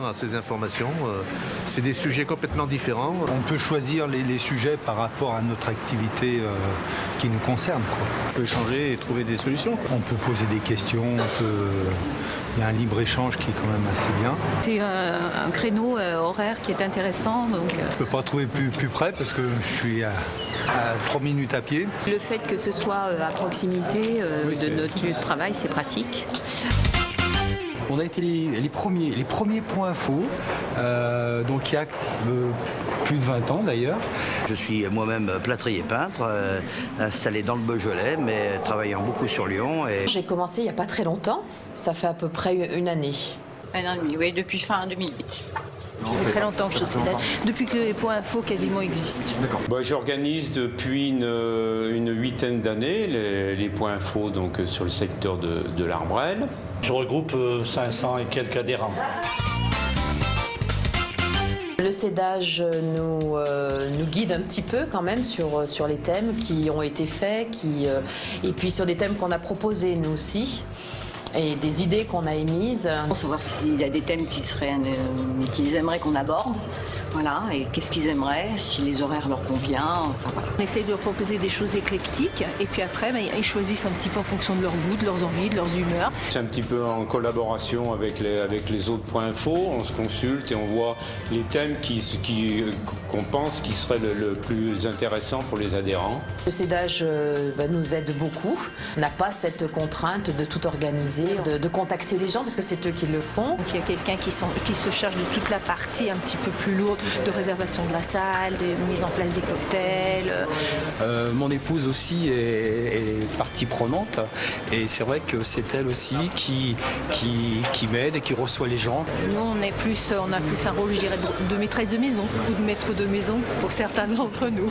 ouvert à ces informations. C'est des sujets complètement différents. On peut choisir les sujets par rapport à notre activité qui nous concerne, quoi. On peut échanger et trouver des solutions. On peut poser des questions, il y a un libre-échange qui est quand même assez bien. C'est un créneau horaire qui est intéressant. Donc, Je ne peux pas trouver plus près parce que je suis à 3 minutes à pied. le fait que ce soit à proximité de notre lieu de travail, c'est pratique. On a été les premiers points info, donc il y a plus de 20 ans d'ailleurs. Je suis moi-même plâtrier peintre, installé dans le Beaujolais, mais travaillant beaucoup sur Lyon. J'ai commencé il n'y a pas très longtemps, ça fait à peu près une année. Un an et demi, oui, depuis fin 2008. Ça fait très longtemps que je suis là, depuis que les points info quasiment existent. J'organise depuis une huitaine d'années les points info donc, sur le secteur de l'Arbrel. Je regroupe 500 et quelques adhérents. Le CEDAGE nous guide un petit peu quand même sur les thèmes qui ont été faits, et puis sur des thèmes qu'on a proposés nous aussi. Et des idées qu'on a émises. Pour savoir s'il y a des thèmes qu'ils aimeraient qu'on aborde, voilà, et qu'est-ce qu'ils aimeraient, si les horaires leur conviennent. Enfin, voilà. On essaye de leur proposer des choses éclectiques et puis après, ils choisissent un petit peu en fonction de leur goût, de leurs envies, de leurs humeurs. C'est un petit peu en collaboration avec les autres points info, on se consulte et on voit les thèmes qu'on pense qui seraient le plus intéressant pour les adhérents. Le CEDAGE nous aide beaucoup. On n'a pas cette contrainte de tout organiser, de contacter les gens parce que c'est eux qui le font. Donc, il y a quelqu'un qui se charge de toute la partie un petit peu plus lourde, de réservation de la salle, de mise en place des cocktails. Mon épouse aussi est partie prenante et c'est vrai que c'est elle aussi qui m'aide et qui reçoit les gens. Nous, on a plus un rôle, je dirais, de maîtresse de maison ou de maître de maison pour certains d'entre nous.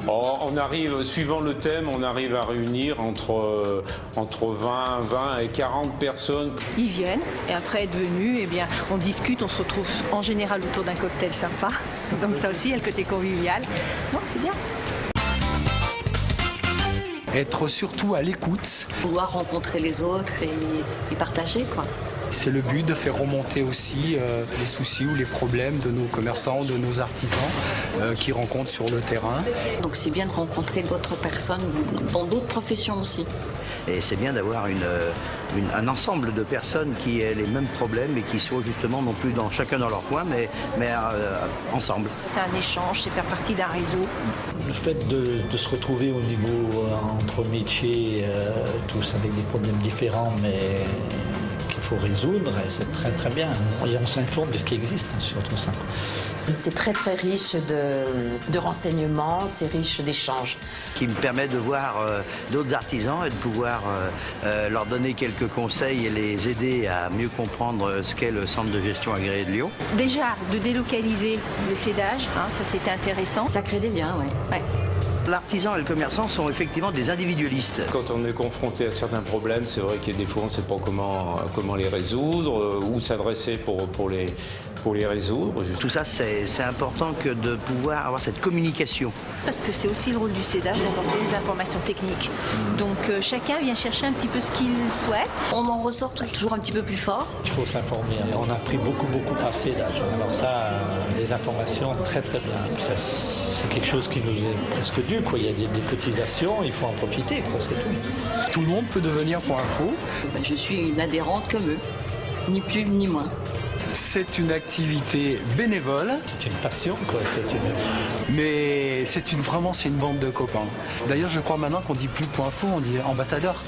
On arrive, suivant le thème, on arrive à réunir entre 20 et 40 personnes. Ils viennent et après être venus, eh bien, on discute, on se retrouve en général autour d'un cocktail sympa. Donc ça aussi, il y a le côté convivial. Non, c'est bien. Être surtout à l'écoute. Vouloir rencontrer les autres et partager, quoi. C'est le but de faire remonter aussi les soucis ou les problèmes de nos commerçants, de nos artisans qui rencontrent sur le terrain. Donc c'est bien de rencontrer d'autres personnes dans d'autres professions aussi. Et c'est bien d'avoir un ensemble de personnes qui aient les mêmes problèmes et qui soient justement non plus chacun dans leur coin, mais ensemble. C'est un échange, c'est faire partie d'un réseau. Le fait de se retrouver au niveau entre métiers, tous avec des problèmes différents, mais qu'il faut résoudre, c'est très très bien. Et on s'informe de ce qui existe, surtout ça. C'est très très riche de renseignements, c'est riche d'échanges. Qui me permet de voir d'autres artisans et de pouvoir leur donner quelques conseils et les aider à mieux comprendre ce qu'est le centre de gestion agréé de Lyon. Déjà, de délocaliser le CEDAGE, ça c'était intéressant. Ça crée des liens, oui. Ouais. L'artisan et le commerçant sont effectivement des individualistes. Quand on est confronté à certains problèmes, c'est vrai qu'il y a des fois on ne sait pas comment les résoudre, où s'adresser pour les résoudre. Tout ça, c'est important que de pouvoir avoir cette communication. Parce que c'est aussi le rôle du CEDAGE d'apporter des informations techniques. Donc chacun vient chercher un petit peu ce qu'il souhaite. On en ressort toujours un petit peu plus fort. Il faut s'informer. On a appris beaucoup par le CEDAGE. Alors ça, des informations très très bien. Ça, c'est quelque chose qui nous est presque dû, quoi. Il y a des cotisations, il faut en profiter, quoi, c'est tout. Tout le monde peut devenir point info. Je suis une adhérente comme eux, ni plus ni moins. C'est une activité bénévole. C'est une passion, quoi. Mais c'est une bande de copains. D'ailleurs, je crois maintenant qu'on dit plus point info, on dit ambassadeur.